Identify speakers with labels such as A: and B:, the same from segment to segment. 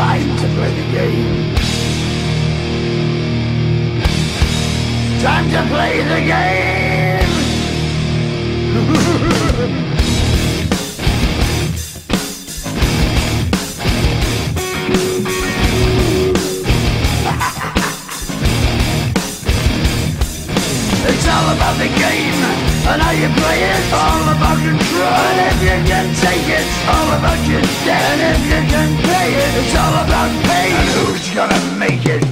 A: Time to play the game. Time to play the game. It's all about the game and how you play it. All about control, and if you can take it, all about your debt. And if you can pay it, it's all about pain. And who's gonna make it?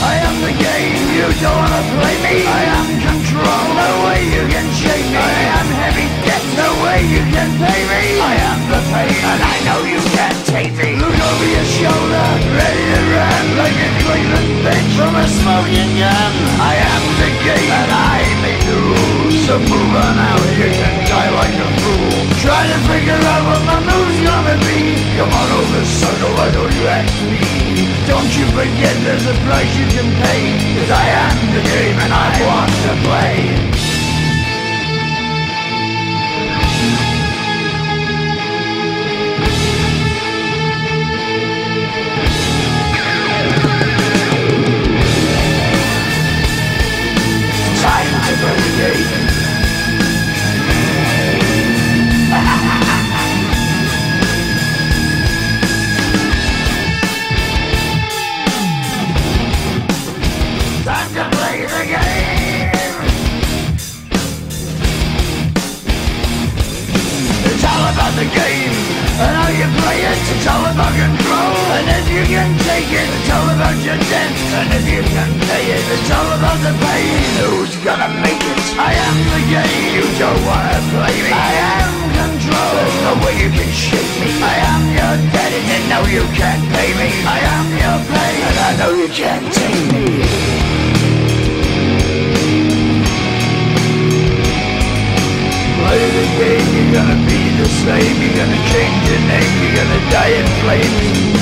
A: I am the game, you don't wanna play me. I am control, no way you can shake me. I am heavy debt, no way you can pay me. I am the pain, and I know you can't take me. Look over your shoulder, ready to run like a Cleveland bitch from a smoking gun. I am the game, and I make the rules. So move on out, you can die like a fool. Try to figure out what my move's gonna be. Come on over, sucker, why don't you ask me? Don't you forget there's a price you can pay. 'Cause I am the game and I want to play. Time to play the game. Time to play the game. It's all about the game and how you play it. It's all about control, and if you can take it, it's all about your debt. And if you can pay it, it's all about the pain. Who's gonna make it? I am the game. You don't wanna play me. I am control. There's no way you can shake me. I am your debt, and you know you can't pay me. I am your pain, and I know you can't take me. Play the game, you're gonna be the same. You're gonna change your name, you're gonna die in flames.